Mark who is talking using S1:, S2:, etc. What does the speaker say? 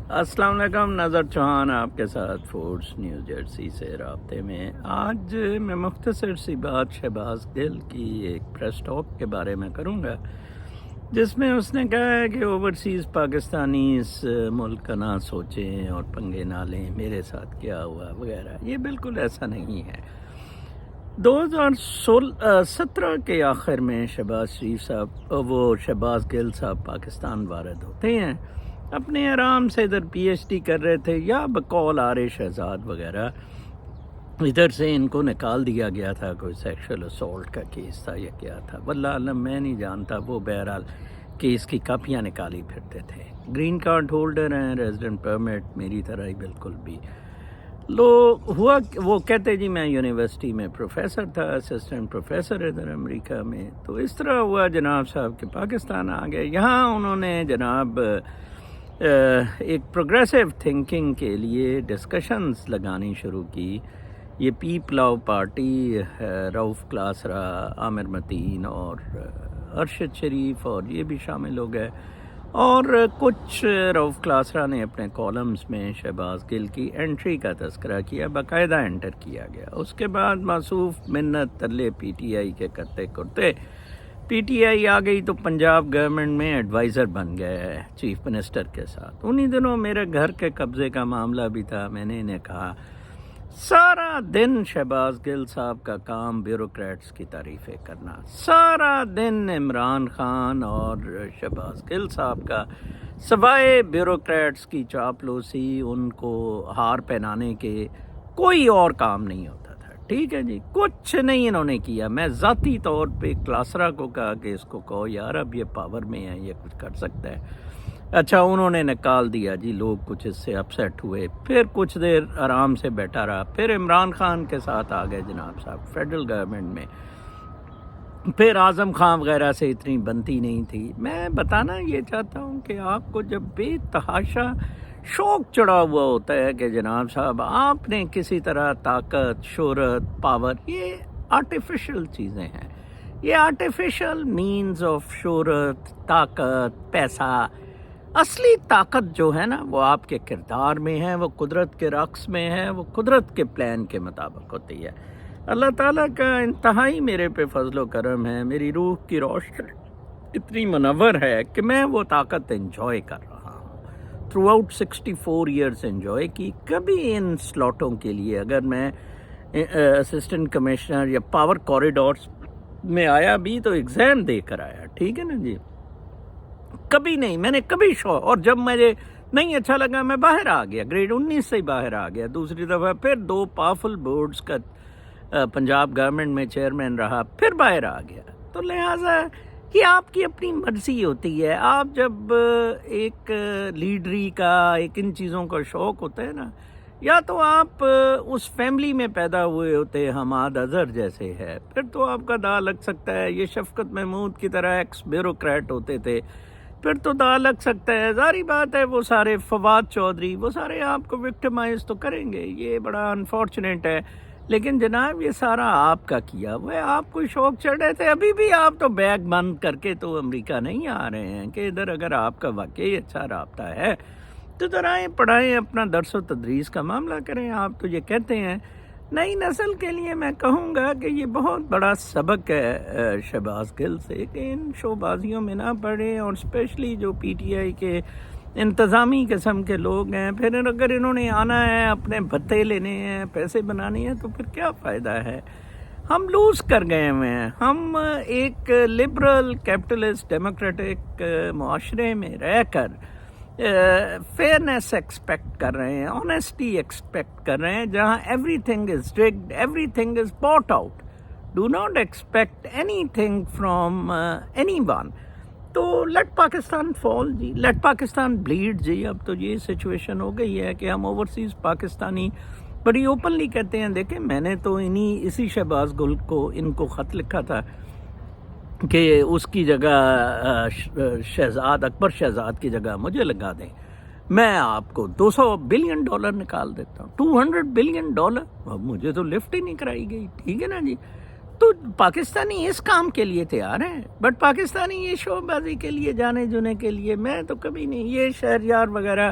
S1: السلام علیکم، نظر چوہان آپ کے ساتھ فورس نیو جرسی سے رابطے میں۔ آج میں مختصر سی بات شہباز گل کی ایک پریس ٹاک کے بارے میں کروں گا، جس میں اس نے کہا ہے کہ اوورسیز پاکستانی اس ملک کا نہ سوچیں اور پنگے نہ لیں، میرے ساتھ کیا ہوا وغیرہ۔ یہ بالکل ایسا نہیں ہے۔ 2017 کے آخر میں شہباز گل صاحب پاکستان وارد ہوتے ہیں، اپنے آرام سے ادھر پی ایچ ڈی کر رہے تھے، یا بقول آر شہزاد وغیرہ ادھر سے ان کو نکال دیا گیا تھا، کوئی سیکشل اسالٹ کا کیس تھا یا کیا تھا، واللہ عالم میں نہیں جانتا۔ وہ بہرحال کیس کی کاپیاں نکالی پھرتے تھے، گرین کارڈ ہولڈر ہیں، ریزیڈنٹ پرمٹ میری طرح ہی بالکل بھی۔ وہ کہتے جی میں یونیورسٹی میں پروفیسر تھا، اسسٹنٹ پروفیسر ادھر امریکہ میں۔ تو اس طرح ہوا جناب صاحب کہ پاکستان آ گئے۔ یہاں انہوں نے جناب ایک پروگریسو تھنکنگ کے لیے ڈسکشنز لگانی شروع کی۔ یہ پی پلاؤ پارٹی، رؤف کلاسرا، عامر متین اور ارشد شریف اور یہ بھی شامل ہو گئے، اور کچھ رؤف کلاسرا نے اپنے کالمز میں شہباز گل کی انٹری کا تذکرہ کیا، باقاعدہ انٹر کیا گیا۔ اس کے بعد معصوف منت ترلے پی ٹی آئی کے کرتے کرتے پی ٹی آئی آ گئی تو پنجاب گورنمنٹ میں ایڈوائزر بن گئے چیف منسٹر کے ساتھ۔ انہی دنوں میرے گھر کے قبضے کا معاملہ بھی تھا۔ میں نے انہیں کہا سارا دن شہباز گل صاحب کا کام بیوروکریٹس کی تعریفیں کرنا، سارا دن عمران خان اور شہباز گل صاحب کا سوائے بیوروکریٹس کی چاپلوسی، ان کو ہار پہنانے کے کوئی اور کام نہیں ہوتا تھا۔ ٹھیک ہے جی، کچھ نہیں انہوں نے کیا۔ میں ذاتی طور پہ کلاسرا کو کہا کہ اس کو کہو یار اب یہ پاور میں ہے، یہ کچھ کر سکتا ہے۔ اچھا، انہوں نے نکال دیا جی، لوگ کچھ اس سے اپسیٹ ہوئے، پھر کچھ دیر آرام سے بیٹھا رہا، پھر عمران خان کے ساتھ آ گئے جناب صاحب فیڈرل گورنمنٹ میں، پھر اعظم خان وغیرہ سے اتنی بنتی نہیں تھی۔ میں بتانا یہ چاہتا ہوں کہ آپ کو جب بے تحاشا شوق چڑھا ہوا ہوتا ہے کہ جناب صاحب آپ نے کسی طرح طاقت، شہرت، پاور، یہ آرٹیفیشل چیزیں ہیں، یہ آرٹیفیشل مینز آف شہرت، طاقت، پیسہ۔ اصلی طاقت جو ہے نا وہ آپ کے کردار میں ہے، وہ قدرت کے رقص میں ہے، وہ قدرت کے پلان کے مطابق ہوتی ہے۔ اللہ تعالیٰ کا انتہائی میرے پہ فضل و کرم ہے، میری روح کی روشنی اتنی منور ہے کہ میں وہ طاقت انجوائے کر رہا ہوں، تھرو آؤٹ 64 ایئرس انجوائے کی۔ کبھی ان سلاٹوں کے لیے اگر میں اسسٹنٹ کمشنر یا پاور کوریڈورس میں آیا بھی تو ایگزام دے کر آیا، ٹھیک ہے نا جی، کبھی نہیں، میں نے کبھی اور جب مجھے نہیں اچھا لگا میں باہر آ گیا، گریڈ 19 سے ہی باہر آ گیا۔ دوسری دفعہ پھر 2 پاورفل بورڈز کا پنجاب گورنمنٹ میں چیئرمین رہا، پھر باہر آ گیا۔ تو لہٰذا یہ آپ کی اپنی مرضی ہوتی ہے۔ آپ جب ایک لیڈری کا، ایک ان چیزوں کا شوق ہوتا ہے نا، یا تو آپ اس فیملی میں پیدا ہوئے ہوتے، حماد اظہر جیسے ہے، پھر تو آپ کا داغ لگ سکتا ہے۔ یہ شفقت محمود کی طرح ایکس بیوروکریٹ ہوتے تھے، پھر تو داغ لگ سکتا ہے۔ ظاہری بات ہے وہ سارے فواد چودھری، وہ سارے آپ کو وکٹمائز تو کریں گے، یہ بڑا انفارچونیٹ ہے۔ لیکن جناب یہ سارا آپ کا کیا ہوا ہے، آپ کو شوق چڑھ رہے تھے، ابھی بھی آپ تو بیگ بند کر کے تو امریکہ نہیں آ رہے ہیں کہ ادھر اگر آپ کا واقعی اچھا رابطہ ہے تو ادھر آئیں، پڑھائیں، اپنا درس و تدریس کا معاملہ کریں۔ آپ تو یہ کہتے ہیں، نئی نسل کے لیے میں کہوں گا کہ یہ بہت بڑا سبق ہے شہباز گل سے کہ ان شو بازیوں میں نہ پڑیں، اور اسپیشلی جو پی ٹی آئی کے انتظامی قسم کے لوگ ہیں، پھر اگر انہوں نے آنا ہے، اپنے بھتے لینے ہیں، پیسے بنانے ہیں، تو پھر کیا فائدہ ہے؟ ہم لوز کر گئے ہوئے ہیں۔ ہم ایک لبرل کیپٹلسٹ ڈیموکریٹک معاشرے میں رہ کر فیئرنیس ایکسپیکٹ کر رہے ہیں، آنیسٹی ایکسپیکٹ کر رہے ہیں، جہاں everything is rigged, everything is bought out. Do not expect anything from anyone. تو let Pakistan fall ji, let Pakistan bleed ji. اب تو یہ سچویشن ہو گئی ہے کہ ہم اوورسیز پاکستانی بڑی اوپنلی کہتے ہیں۔ دیکھیں، میں نے تو اسی شہباز گل کو ان کو خط لکھا تھا کہ اس کی جگہ شہزاد اکبر شہزاد کی جگہ مجھے لگا دیں، میں آپ کو $200 بلین نکال دیتا ہوں، $200 بلین۔ اب مجھے تو لفٹ ہی نہیں کرائی گئی، ٹھیک ہے نا جی۔ تو پاکستانی اس کام کے لیے تیار ہیں، بٹ پاکستانی یہ شو بازی کے لیے، جانے جونے کے لیے میں تو کبھی نہیں۔ یہ شہریار وغیرہ